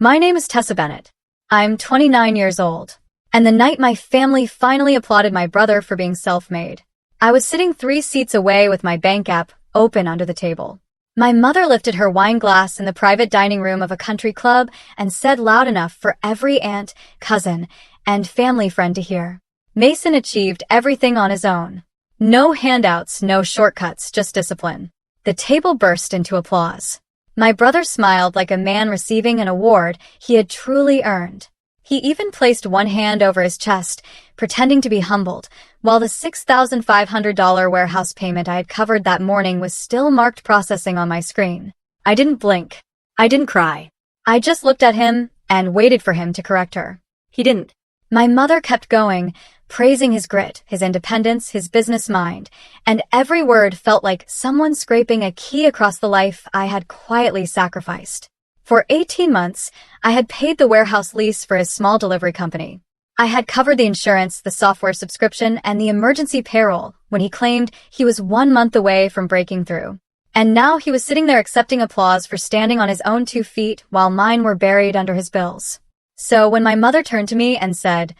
My name is Tessa Bennett. I'm 29 years old. And the night my family finally applauded my brother for being self-made, I was sitting 3 seats away with my bank app open under the table. My mother lifted her wine glass in the private dining room of a country club and said loud enough for every aunt, cousin, and family friend to hear. Mason achieved everything on his own. No handouts, no shortcuts, just discipline. The table burst into applause. My brother smiled like a man receiving an award he had truly earned. He even placed one hand over his chest, pretending to be humbled, while the $6,500 warehouse payment I had covered that morning was still marked processing on my screen. I didn't blink. I didn't cry. I just looked at him and waited for him to correct her. He didn't. My mother kept going, praising his grit, his independence, his business mind, and every word felt like someone scraping a key across the life I had quietly sacrificed. For 18 months, I had paid the warehouse lease for his small delivery company. I had covered the insurance, the software subscription, and the emergency payroll when he claimed he was 1 month away from breaking through. And now he was sitting there accepting applause for standing on his own 2 feet while mine were buried under his bills. So when my mother turned to me and said,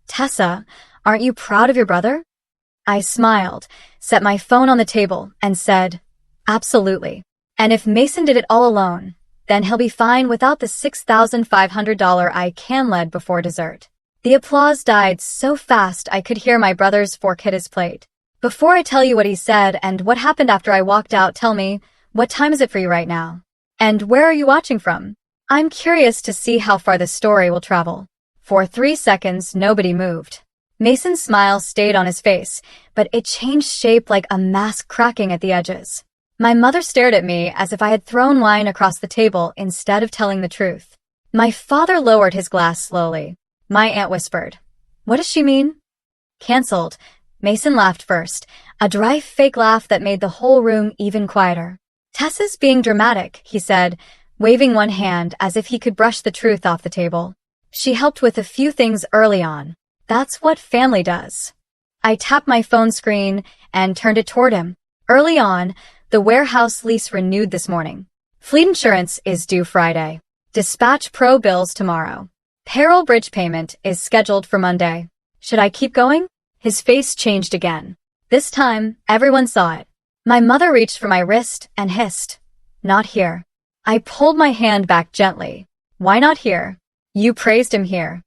"Tessa, aren't you proud of your brother?" I smiled, set my phone on the table, and said, "Absolutely. And if Mason did it all alone, then he'll be fine without the $6,500 I can-led before dessert." The applause died so fast I could hear my brother's fork hit his plate. "Before I tell you what he said and what happened after I walked out, tell me, what time is it for you right now? And where are you watching from? I'm curious to see how far this story will travel." For 3 seconds, nobody moved. Mason's smile stayed on his face, but it changed shape like a mask cracking at the edges. My mother stared at me as if I had thrown wine across the table instead of telling the truth. My father lowered his glass slowly. My aunt whispered, "What does she mean?" "Cancelled." Mason laughed first, a dry fake laugh that made the whole room even quieter. "Tessa's being dramatic," he said, waving one hand as if he could brush the truth off the table. "She helped with a few things early on. That's what family does." I tapped my phone screen and turned it toward him. "Early on, the warehouse lease renewed this morning. Fleet insurance is due Friday. Dispatch pro bills tomorrow. Payroll bridge payment is scheduled for Monday. Should I keep going?" His face changed again. This time, everyone saw it. My mother reached for my wrist and hissed, "Not here." I pulled my hand back gently. "Why not here? You praised him here."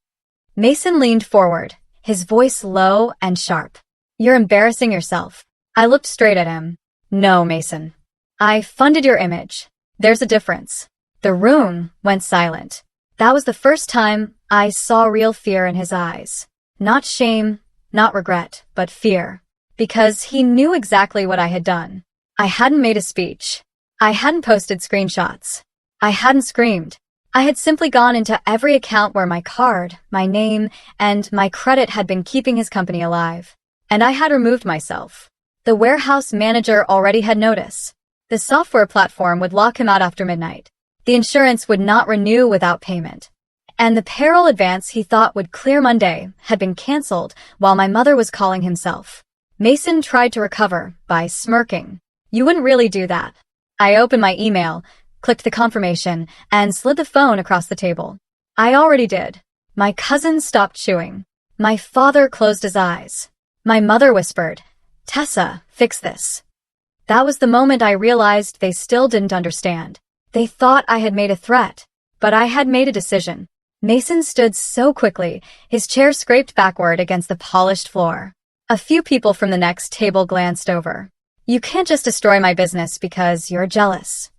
Mason leaned forward, his voice low and sharp. "You're embarrassing yourself." I looked straight at him. "No, Mason. I funded your image. There's a difference." The room went silent. That was the first time I saw real fear in his eyes. Not shame, not regret, but fear. Because he knew exactly what I had done. I hadn't made a speech. I hadn't posted screenshots. I hadn't screamed. I had simply gone into every account where my card, my name, and my credit had been keeping his company alive. And I had removed myself. The warehouse manager already had notice. The software platform would lock him out after midnight. The insurance would not renew without payment. And the payroll advance he thought would clear Monday had been canceled while my mother was calling himself. Mason tried to recover by smirking. "You wouldn't really do that." I opened my email, clicked the confirmation, and slid the phone across the table. I already did. My cousin stopped chewing. My father closed his eyes. My mother whispered, "Tessa, fix this." That was the moment I realized they still didn't understand. They thought I had made a threat, but I had made a decision. Mason stood so quickly, his chair scraped backward against the polished floor. A few people from the next table glanced over. "You can't just destroy my business because you're jealous."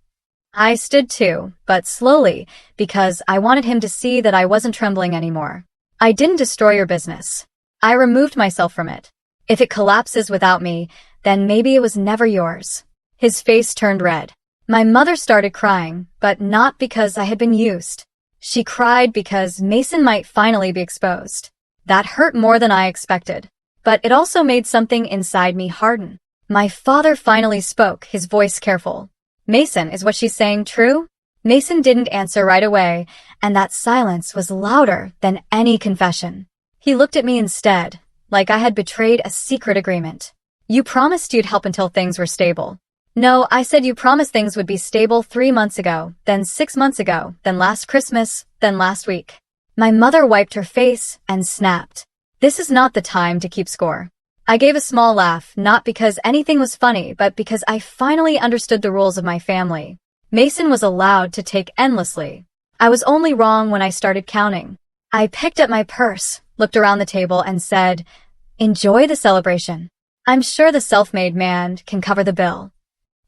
I stood too, but slowly, because I wanted him to see that I wasn't trembling anymore. "I didn't destroy your business. I removed myself from it. If it collapses without me, then maybe it was never yours." His face turned red. My mother started crying, but not because I had been used. She cried because Mason might finally be exposed. That hurt more than I expected. But it also made something inside me harden. My father finally spoke, his voice careful. "Mason, is what she's saying true?" Mason didn't answer right away, and that silence was louder than any confession. He looked at me instead, like I had betrayed a secret agreement. "You promised you'd help until things were stable." "No, I said you promised things would be stable 3 months ago, then 6 months ago, then last Christmas, than last week. My mother wiped her face and snapped. This is not the time to keep score. I gave a small laugh, not because anything was funny, but because I finally understood the rules of my family. Mason was allowed to take endlessly. I was only wrong when I started counting. I picked up my purse, looked around the table, and said, "Enjoy the celebration. I'm sure the self-made man can cover the bill."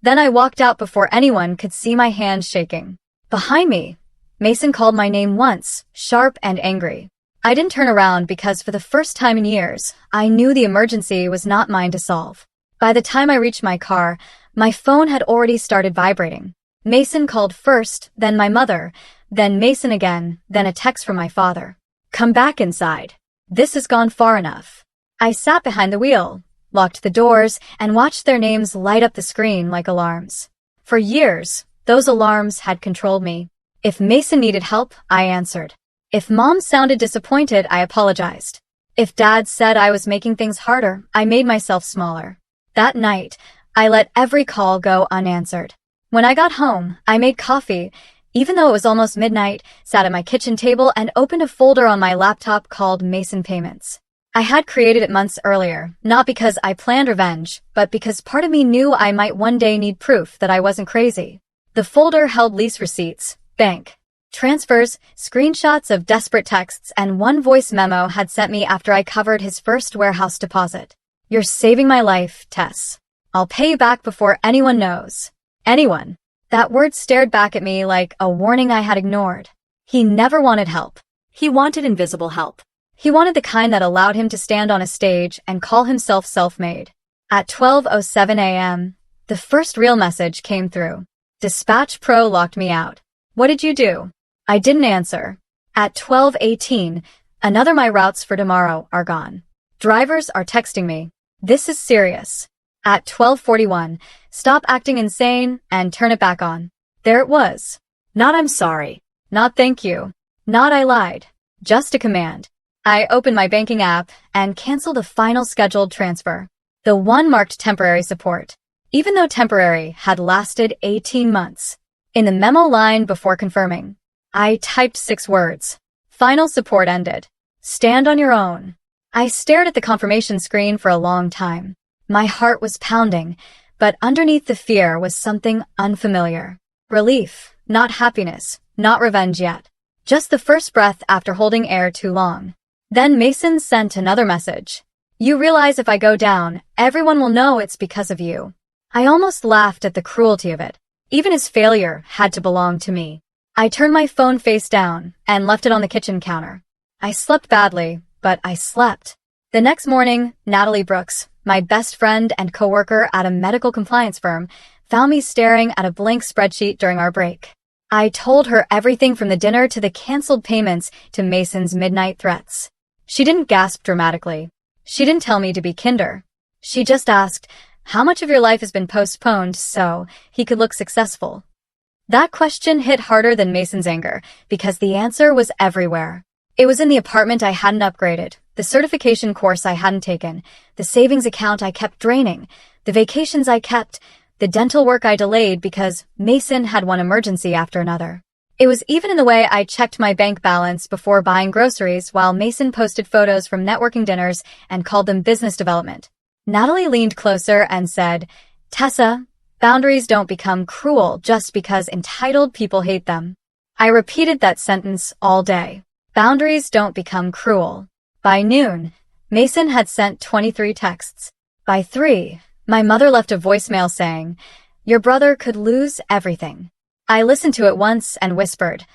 Then I walked out before anyone could see my hand shaking. Behind me, Mason called my name once, sharp and angry. I didn't turn around because for the first time in years, I knew the emergency was not mine to solve. By the time I reached my car, my phone had already started vibrating. Mason called first, then my mother, then Mason again, then a text from my father. "Come back inside. This has gone far enough." I sat behind the wheel, locked the doors, and watched their names light up the screen like alarms. For years, those alarms had controlled me. If Mason needed help, I answered. If Mom sounded disappointed, I apologized. If Dad said I was making things harder, I made myself smaller. That night, I let every call go unanswered. When I got home, I made coffee, even though it was almost midnight, sat at my kitchen table and opened a folder on my laptop called Mason Payments. I had created it months earlier, not because I planned revenge, but because part of me knew I might one day need proof that I wasn't crazy. The folder held lease receipts, bank transfers, screenshots of desperate texts, and one voice memo had sent me after I covered his first warehouse deposit. "You're saving my life, Tess. I'll pay you back before anyone knows." Anyone. That word stared back at me like a warning I had ignored. He never wanted help. He wanted invisible help. He wanted the kind that allowed him to stand on a stage and call himself self-made. At 12:07 a.m., the first real message came through. Dispatch Pro locked me out. "What did you do?" I didn't answer. At 12:18, another "My routes for tomorrow are gone. Drivers are texting me. This is serious." At 12:41, "Stop acting insane and turn it back on." There it was. Not "I'm sorry." Not "thank you." Not "I lied." Just a command. I opened my banking app and canceled a final scheduled transfer. The one marked temporary support, even though temporary had lasted 18 months. In the memo line before confirming, I typed 6 words. Final support ended. Stand on your own. I stared at the confirmation screen for a long time. My heart was pounding, but underneath the fear was something unfamiliar. Relief, not happiness, not revenge yet. Just the first breath after holding air too long. Then Mason sent another message. "You realize if I go down, everyone will know it's because of you." I almost laughed at the cruelty of it. Even his failure had to belong to me. I turned my phone face down and left it on the kitchen counter. I slept badly, but I slept. The next morning, Natalie Brooks, my best friend and coworker at a medical compliance firm, found me staring at a blank spreadsheet during our break. I told her everything from the dinner to the canceled payments to Mason's midnight threats. She didn't gasp dramatically. She didn't tell me to be kinder. She just asked, "How much of your life has been postponed so he could look successful?" That question hit harder than Mason's anger, because the answer was everywhere. It was in the apartment I hadn't upgraded, the certification course I hadn't taken, the savings account I kept draining, the vacations I kept, the dental work I delayed because Mason had one emergency after another. It was even in the way I checked my bank balance before buying groceries while Mason posted photos from networking dinners and called them business development. Natalie leaned closer and said, "Tessa, boundaries don't become cruel just because entitled people hate them." I repeated that sentence all day. Boundaries don't become cruel. By noon, Mason had sent 23 texts. By 3, my mother left a voicemail saying, "Your brother could lose everything." I listened to it once and whispered,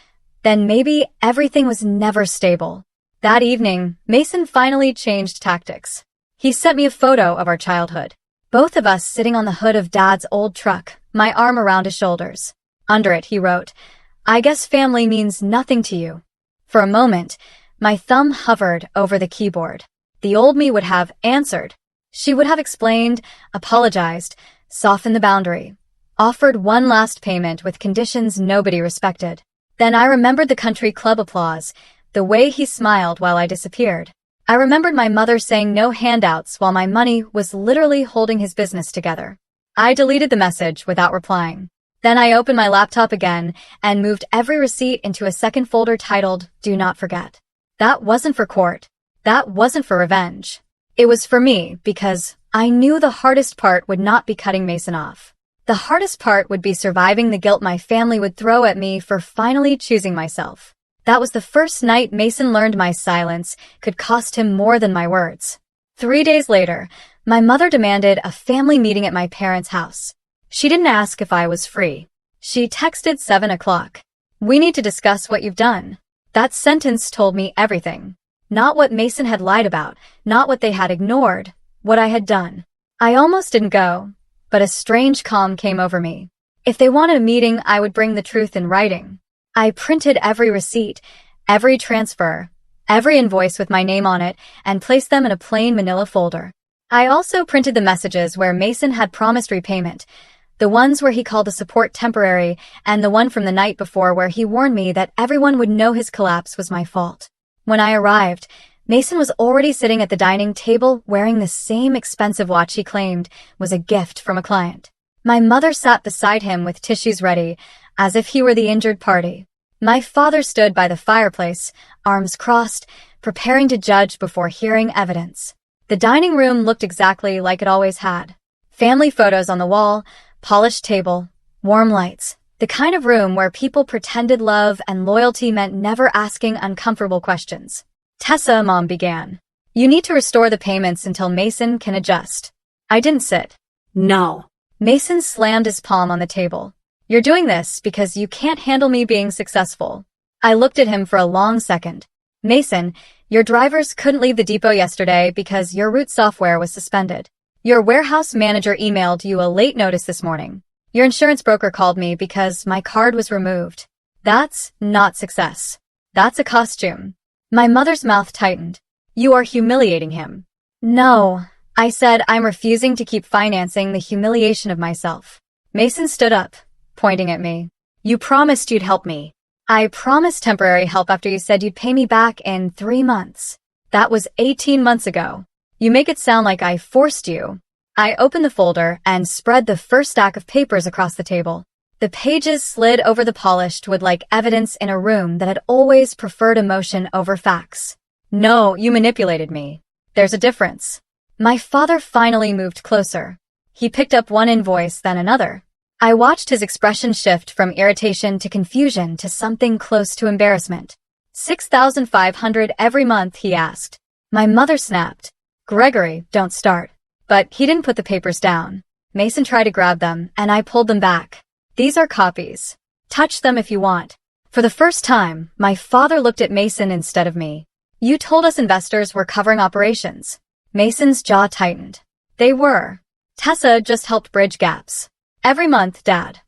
then maybe everything was never stable. That evening, Mason finally changed tactics. He sent me a photo of our childhood. Both of us sitting on the hood of Dad's old truck, my arm around his shoulders. Under it, he wrote, "I guess family means nothing to you." For a moment, my thumb hovered over the keyboard. The old me would have answered. She would have explained, apologized, softened the boundary, offered one last payment with conditions nobody respected. Then I remembered the country club applause, the way he smiled while I disappeared. I remembered my mother saying no handouts while my money was literally holding his business together. I deleted the message without replying. Then I opened my laptop again and moved every receipt into a second folder titled Do Not Forget. That wasn't for court. That wasn't for revenge. It was for me because I knew the hardest part would not be cutting Mason off. The hardest part would be surviving the guilt my family would throw at me for finally choosing myself. That was the first night Mason learned my silence could cost him more than my words. 3 days later, my mother demanded a family meeting at my parents' house. She didn't ask if I was free. She texted 7 o'clock. We need to discuss what you've done. That sentence told me everything. Not what Mason had lied about, not what they had ignored, what I had done. I almost didn't go, but a strange calm came over me. If they wanted a meeting, I would bring the truth in writing. I printed every receipt, every transfer, every invoice with my name on it, and placed them in a plain manila folder. I also printed the messages where Mason had promised repayment, the ones where he called the support temporary, and the one from the night before where he warned me that everyone would know his collapse was my fault. When I arrived, Mason was already sitting at the dining table wearing the same expensive watch he claimed was a gift from a client. My mother sat beside him with tissues ready, as if he were the injured party. My father stood by the fireplace, arms crossed, preparing to judge before hearing evidence. The dining room looked exactly like it always had. Family photos on the wall, polished table, warm lights. The kind of room where people pretended love and loyalty meant never asking uncomfortable questions. Tessa, Mom began. You need to restore the payments until Mason can adjust. I didn't sit. No. Mason slammed his palm on the table. You're doing this because you can't handle me being successful. I looked at him for a long second. Mason, your drivers couldn't leave the depot yesterday because your route software was suspended. Your warehouse manager emailed you a late notice this morning. Your insurance broker called me because my card was removed. That's not success. That's a costume. My mother's mouth tightened. You are humiliating him. No, I said, I'm refusing to keep financing the humiliation of myself. Mason stood up, pointing at me. You promised you'd help me. I promised temporary help after you said you'd pay me back in 3 months. That was 18 months ago. You make it sound like I forced you. I opened the folder and spread the first stack of papers across the table. The pages slid over the polished wood like evidence in a room that had always preferred emotion over facts. No, you manipulated me. There's a difference. My father finally moved closer. He picked up one invoice, then another. I watched his expression shift from irritation to confusion to something close to embarrassment. $6,500 every month, he asked. My mother snapped. Gregory, don't start. But he didn't put the papers down. Mason tried to grab them, and I pulled them back. These are copies. Touch them if you want. For the first time, my father looked at Mason instead of me. You told us investors were covering operations. Mason's jaw tightened. They were. Tessa just helped bridge gaps. Every month, Dad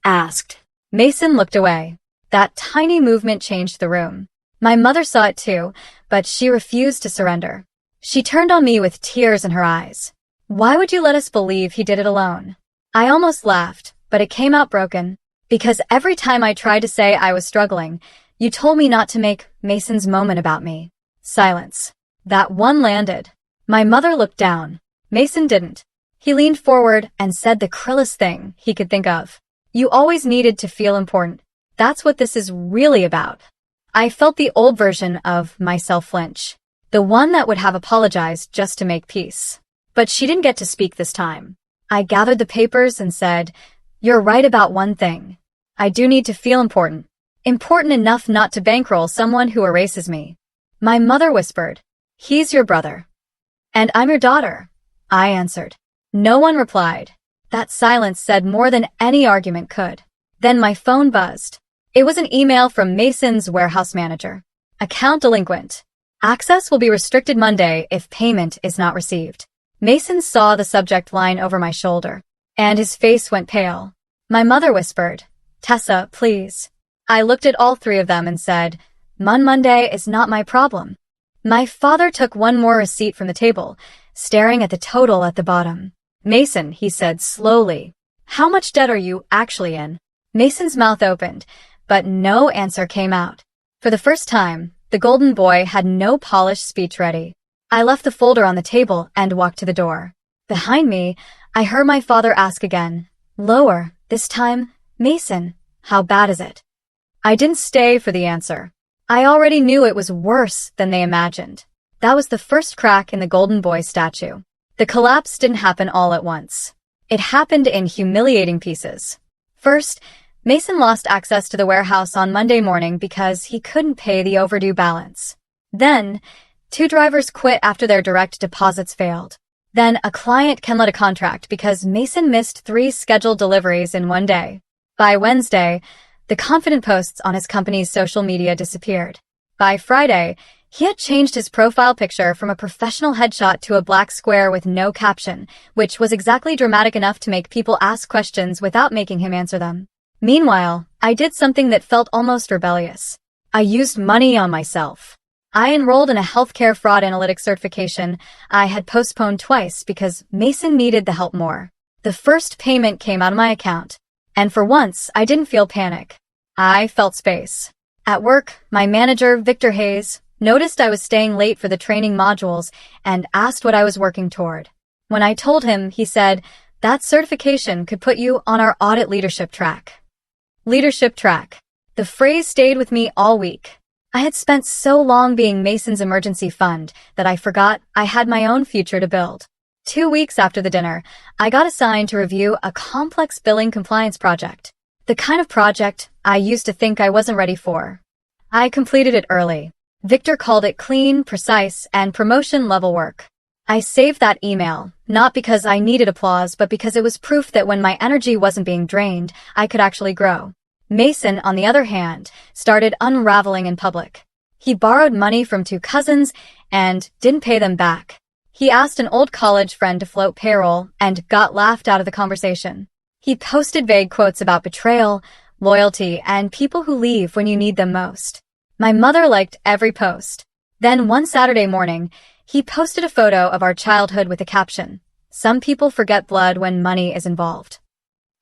asked. Mason looked away. That tiny movement changed the room. My mother saw it too, but she refused to surrender. She turned on me with tears in her eyes. Why would you let us believe he did it alone? I almost laughed, but it came out broken. Because every time I tried to say I was struggling, you told me not to make Mason's moment about me. Silence. That one landed. My mother looked down. Mason didn't. He leaned forward and said the cruelest thing he could think of. You always needed to feel important. That's what this is really about. I felt the old version of myself flinch. The one that would have apologized just to make peace. But she didn't get to speak this time. I gathered the papers and said, You're right about one thing. I do need to feel important. Important enough not to bankroll someone who erases me. My mother whispered, He's your brother. And I'm your daughter. I answered. No one replied. That silence said more than any argument could. Then my phone buzzed. It was an email from Mason's warehouse manager. Account delinquent. Access will be restricted Monday if payment is not received. Mason saw the subject line over my shoulder, and his face went pale. My mother whispered, Tessa, please. I looked at all three of them and said, Monday is not my problem. My father took one more receipt from the table, staring at the total at the bottom. Mason, he said slowly, how much debt are you actually in? Mason's mouth opened, but no answer came out. For the first time, the golden boy had no polished speech ready. I left the folder on the table and walked to the door. Behind me, I heard my father ask again, lower, this time, "Mason, how bad is it?" I didn't stay for the answer. I already knew it was worse than they imagined. That was the first crack in the Golden Boy statue. The collapse didn't happen all at once. It happened in humiliating pieces. First, Mason lost access to the warehouse on Monday morning because he couldn't pay the overdue balance. Then, 2 drivers quit after their direct deposits failed. Then, a client canceled a contract because Mason missed 3 scheduled deliveries in one day. By Wednesday, the confident posts on his company's social media disappeared. By Friday, he had changed his profile picture from a professional headshot to a black square with no caption, which was exactly dramatic enough to make people ask questions without making him answer them. Meanwhile, I did something that felt almost rebellious. I used money on myself. I enrolled in a healthcare fraud analytics certification I had postponed twice because Mason needed the help more. The first payment came out of my account, and for once, I didn't feel panic. I felt space. At work, my manager, Victor Hayes, noticed I was staying late for the training modules and asked what I was working toward. When I told him, he said, "That certification could put you on our audit leadership track." Leadership track. The phrase stayed with me all week. I had spent so long being Mason's emergency fund that I forgot I had my own future to build. 2 weeks after the dinner, I got assigned to review a complex billing compliance project. The kind of project I used to think I wasn't ready for. I completed it early. Victor called it clean, precise, and promotion-level work. I saved that email, not because I needed applause, but because it was proof that when my energy wasn't being drained, I could actually grow. Mason, on the other hand, started unraveling in public. He borrowed money from 2 cousins and didn't pay them back. He asked an old college friend to float payroll and got laughed out of the conversation. He posted vague quotes about betrayal, loyalty, and people who leave when you need them most. My mother liked every post. Then one Saturday morning, he posted a photo of our childhood with a caption, "Some people forget blood when money is involved."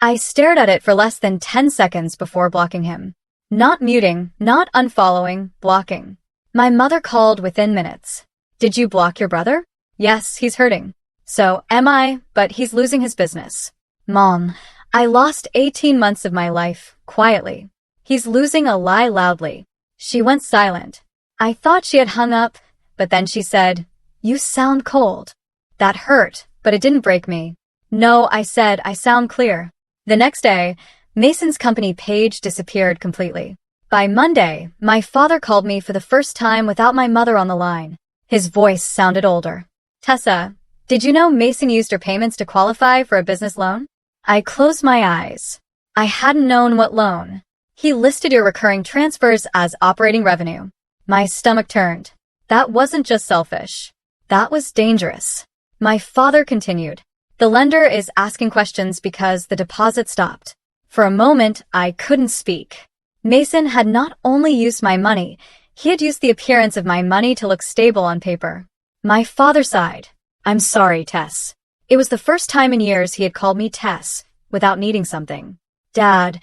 I stared at it for less than 10 seconds before blocking him. Not muting, not unfollowing, blocking. My mother called within minutes. "Did you block your brother?" "Yes, he's hurting." "So am I, but he's losing his business." "Mom, I lost 18 months of my life, quietly." "He's losing a lie loudly." She went silent. I thought she had hung up, but then she said, "You sound cold." That hurt, but it didn't break me. "No," I said, "I sound clear." The next day, Mason's company page disappeared completely. By Monday, my father called me for the first time without my mother on the line. His voice sounded older. "Tessa, did you know Mason used your payments to qualify for a business loan?" I closed my eyes. I hadn't known what loan. "He listed your recurring transfers as operating revenue." My stomach turned. That wasn't just selfish. That was dangerous. My father continued. "The lender is asking questions because the deposit stopped." For a moment, I couldn't speak. Mason had not only used my money, he had used the appearance of my money to look stable on paper. My father sighed. "I'm sorry, Tess." It was the first time in years he had called me Tess, without needing something. "Dad,"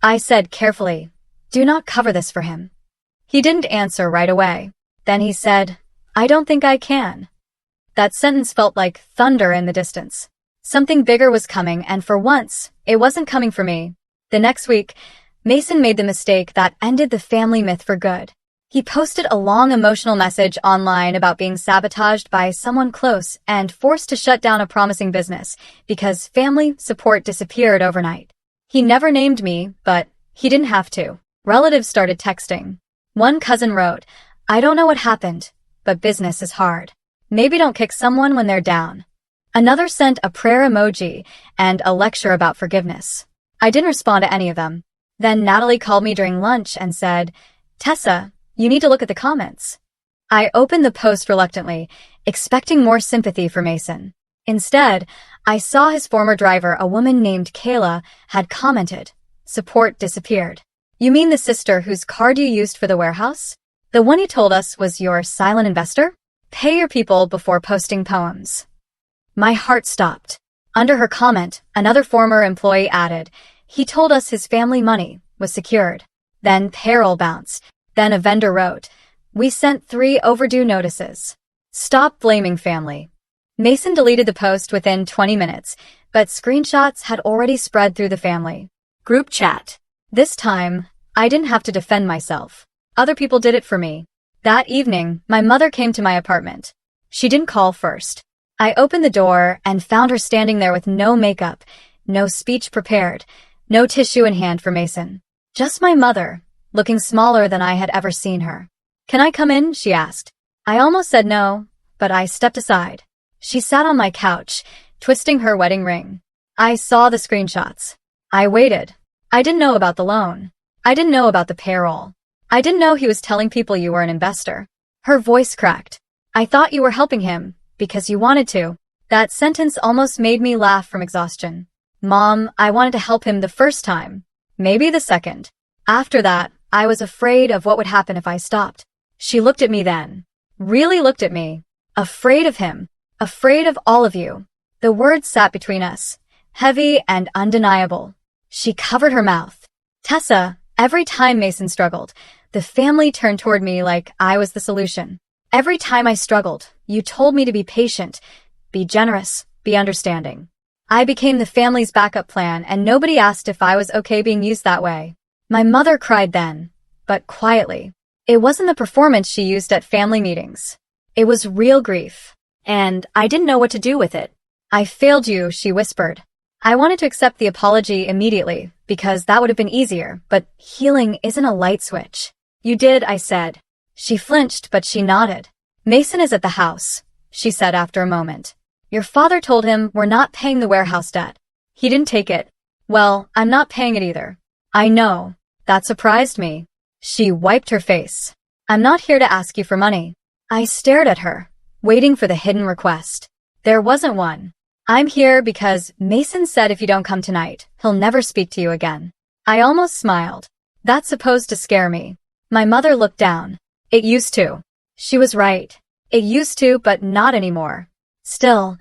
I said carefully, "do not cover this for him." He didn't answer right away. Then he said, "I don't think I can." That sentence felt like thunder in the distance. Something bigger was coming, and for once, it wasn't coming for me. The next week, Mason made the mistake that ended the family myth for good. He posted a long emotional message online about being sabotaged by someone close and forced to shut down a promising business because family support disappeared overnight. He never named me, but he didn't have to. Relatives started texting. One cousin wrote, "I don't know what happened, but business is hard. Maybe don't kick someone when they're down." Another sent a prayer emoji and a lecture about forgiveness. I didn't respond to any of them. Then Natalie called me during lunch and said, "Tessa, you need to look at the comments." I opened the post reluctantly, expecting more sympathy for Mason. Instead, I saw his former driver, a woman named Kayla, had commented, "Support disappeared." "You mean the sister whose card you used for the warehouse? The one you told us was your silent investor? Pay your people before posting poems." My heart stopped. Under her comment, another former employee added, "He told us his family money was secured." Then payroll bounced. Then a vendor wrote, "We sent 3 overdue notices. Stop blaming family." Mason deleted the post within 20 minutes, but screenshots had already spread through the family. Group chat. This time, I didn't have to defend myself. Other people did it for me. That evening, my mother came to my apartment. She didn't call first. I opened the door and found her standing there with no makeup, no speech prepared, no tissue in hand for Mason. Just my mother, looking smaller than I had ever seen her. "Can I come in?" she asked. I almost said no, but I stepped aside. She sat on my couch, twisting her wedding ring. I saw the screenshots. I waited. I didn't know about the loan. I didn't know about the payroll. I didn't know he was telling people you were an investor. Her voice cracked. "I thought you were helping him, because you wanted to." That sentence almost made me laugh from exhaustion. Mom, I wanted to help him the first time. Maybe the second. After that, I was afraid of what would happen if I stopped. She looked at me then. Really looked at me. Afraid of him. Afraid of all of you. The words sat between us, heavy and undeniable. She covered her mouth. Tessa, every time Mason struggled, the family turned toward me like I was the solution. Every time I struggled, you told me to be patient, be generous, be understanding. I became the family's backup plan, and nobody asked if I was okay being used that way. My mother cried then, but quietly. It wasn't the performance she used at family meetings. It was real grief, and I didn't know what to do with it. "I failed you," she whispered. I wanted to accept the apology immediately, because that would have been easier, but healing isn't a light switch. "You did," I said. She flinched, but she nodded. "Mason is at the house," she said after a moment. "Your father told him we're not paying the warehouse debt. He didn't take it. Well, I'm not paying it either." "I know." That surprised me. She wiped her face. "I'm not here to ask you for money." I stared at her, waiting for the hidden request. There wasn't one. "I'm here because Mason said if you don't come tonight, he'll never speak to you again." I almost smiled. That's supposed to scare me. My mother looked down. "It used to." She was right. It used to, but not anymore. Still,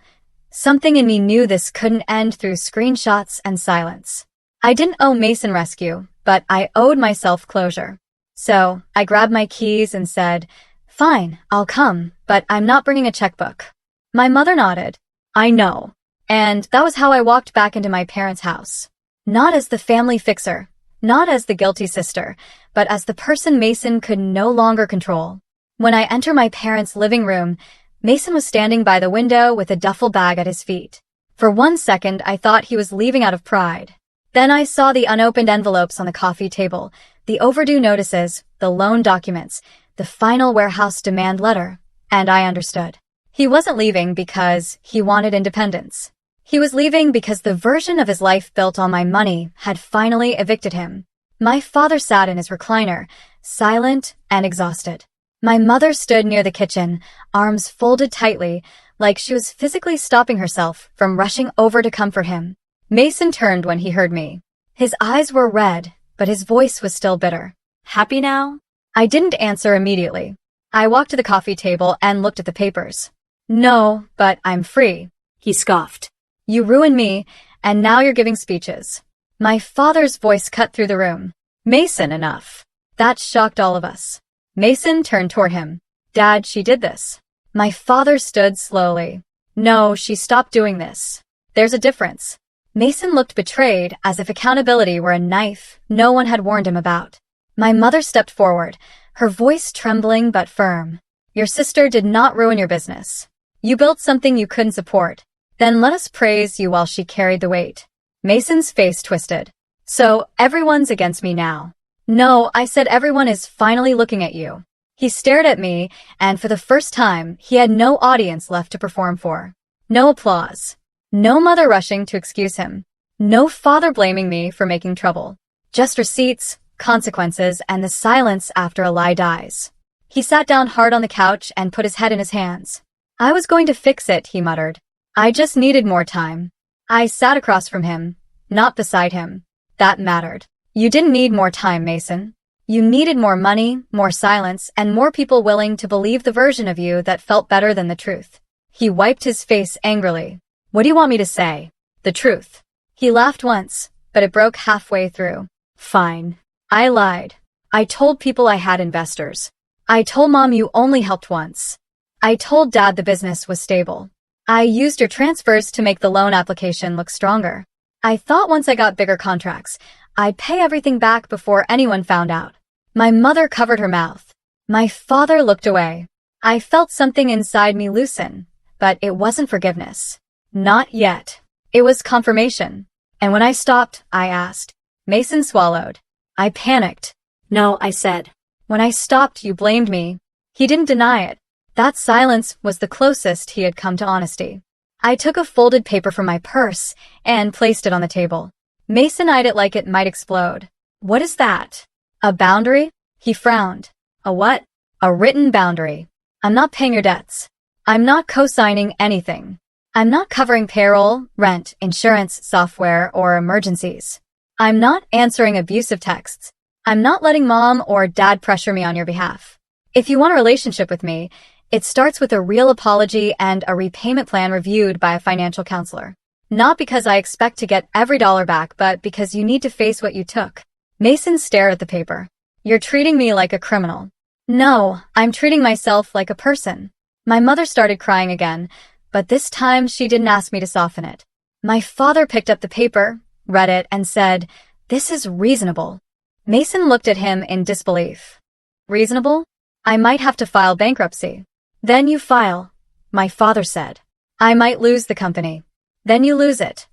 something in me knew this couldn't end through screenshots and silence. I didn't owe Mason rescue, but I owed myself closure. So, I grabbed my keys and said, "Fine, I'll come, but I'm not bringing a checkbook." My mother nodded. "I know." And that was how I walked back into my parents' house. Not as the family fixer, not as the guilty sister, but as the person Mason could no longer control. When I entered my parents' living room, Mason was standing by the window with a duffel bag at his feet. For 1 second, I thought he was leaving out of pride. Then I saw the unopened envelopes on the coffee table, the overdue notices, the loan documents, the final warehouse demand letter, and I understood. He wasn't leaving because he wanted independence. He was leaving because the version of his life built on my money had finally evicted him. My father sat in his recliner, silent and exhausted. My mother stood near the kitchen, arms folded tightly, like she was physically stopping herself from rushing over to comfort him. Mason turned when he heard me. His eyes were red, but his voice was still bitter. "Happy now?" I didn't answer immediately. I walked to the coffee table and looked at the papers. "No, but I'm free," he scoffed. "You ruined me, and now you're giving speeches." My father's voice cut through the room. "Mason, enough." That shocked all of us. Mason turned toward him. "Dad, she did this." My father stood slowly. "No, she stopped doing this. There's a difference." Mason looked betrayed, as if accountability were a knife no one had warned him about. My mother stepped forward, her voice trembling but firm. "Your sister did not ruin your business. You built something you couldn't support. Then let us praise you while she carried the weight." Mason's face twisted. "So everyone's against me now?" "No," I said, "everyone is finally looking at you." He stared at me, and for the first time, he had no audience left to perform for. No applause. No mother rushing to excuse him. No father blaming me for making trouble. Just receipts, consequences, and the silence after a lie dies. He sat down hard on the couch and put his head in his hands. "I was going to fix it," he muttered. "I just needed more time." I sat across from him, not beside him. That mattered. You didn't need more time, Mason. You needed more money, more silence, and more people willing to believe the version of you that felt better than the truth. He wiped his face angrily. "What do you want me to say?" "The truth." He laughed once, but it broke halfway through. "Fine. I lied. I told people I had investors. I told Mom you only helped once. I told Dad the business was stable. I used your transfers to make the loan application look stronger. I thought once I got bigger contracts, I'd pay everything back before anyone found out. My mother covered her mouth. My father looked away. I felt something inside me loosen, but it wasn't forgiveness. Not yet. It was confirmation. And when I stopped, I asked. Mason swallowed. I panicked. No, I said. When I stopped, you blamed me. He didn't deny it. That silence was the closest he had come to honesty. I took a folded paper from my purse and placed it on the table. Mason eyed it like it might explode. What is that? A boundary? He frowned. A what? A written boundary. I'm not paying your debts. I'm not co-signing anything. I'm not covering payroll, rent, insurance, software, or emergencies. I'm not answering abusive texts. I'm not letting mom or dad pressure me on your behalf. If you want a relationship with me, it starts with a real apology and a repayment plan reviewed by a financial counselor. Not because I expect to get every dollar back, but because you need to face what you took. Mason stared at the paper. You're treating me like a criminal. No, I'm treating myself like a person. My mother started crying again, but this time she didn't ask me to soften it. My father picked up the paper, read it, and said, "This is reasonable." Mason looked at him in disbelief. Reasonable? I might have to file bankruptcy. Then you file, my father said. I might lose the company. Then you lose it.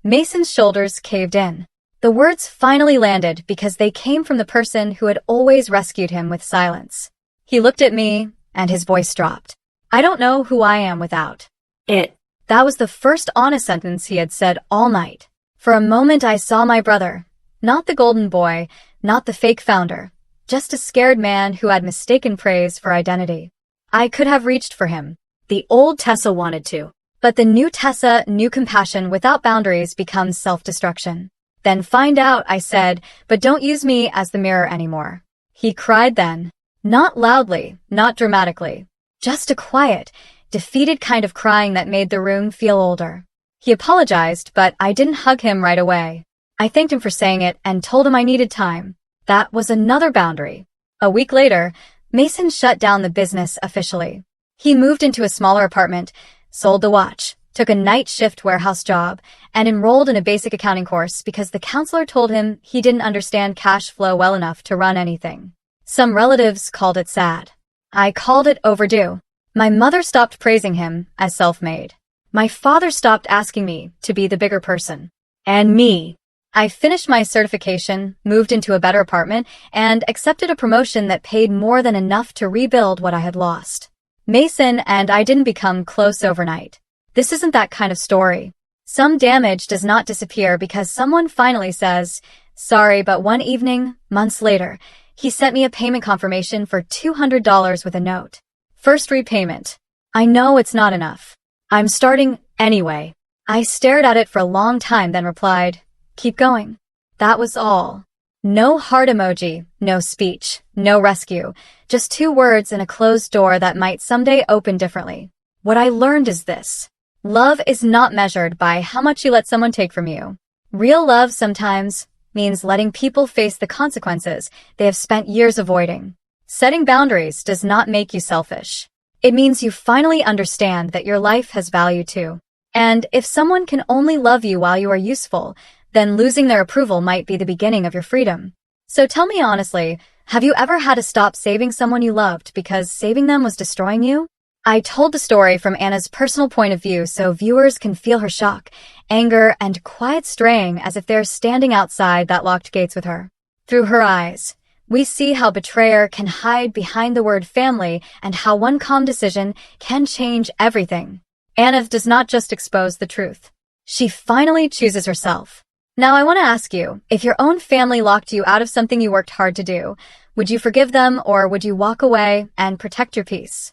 Mason's shoulders caved in. The words finally landed because they came from the person who had always rescued him with silence. He looked at me, and his voice dropped. I don't know who I am without it. That was the first honest sentence he had said all night. For a moment I saw my brother. Not the golden boy, not the fake founder. Just a scared man who had mistaken praise for identity. I could have reached for him. The old Tessa wanted to. But the new Tessa knew compassion without boundaries becomes self-destruction. Then find out, I said, but don't use me as the mirror anymore. He cried then. Not loudly, not dramatically. Just a quiet, defeated kind of crying that made the room feel older. He apologized, but I didn't hug him right away. I thanked him for saying it and told him I needed time. That was another boundary. A week later, Mason shut down the business officially. He moved into a smaller apartment, sold the watch, took a night shift warehouse job, and enrolled in a basic accounting course because the counselor told him he didn't understand cash flow well enough to run anything. Some relatives called it sad. I called it overdue. My mother stopped praising him as self-made. My father stopped asking me to be the bigger person. And me. I finished my certification, moved into a better apartment, and accepted a promotion that paid more than enough to rebuild what I had lost. Mason and I didn't become close overnight. This isn't that kind of story. Some damage does not disappear because someone finally says, sorry, but one evening, months later, he sent me a payment confirmation for $200 with a note. First repayment. I know it's not enough. I'm starting anyway. I stared at it for a long time, then replied, keep going. That was all. No heart emoji, no speech, no rescue, just 2 words and a closed door that might someday open differently. What I learned is this. Love is not measured by how much you let someone take from you. Real love sometimes means letting people face the consequences they have spent years avoiding. Setting boundaries does not make you selfish. It means you finally understand that your life has value too. And if someone can only love you while you are useful, then losing their approval might be the beginning of your freedom. So tell me honestly, have you ever had to stop saving someone you loved because saving them was destroying you? I told the story from Anna's personal point of view so viewers can feel her shock, anger, and quiet straying as if they're standing outside that locked gates with her. Through her eyes, we see how betrayer can hide behind the word family and how one calm decision can change everything. Anna does not just expose the truth. She finally chooses herself. Now I want to ask you, if your own family locked you out of something you worked hard to do, would you forgive them or would you walk away and protect your peace?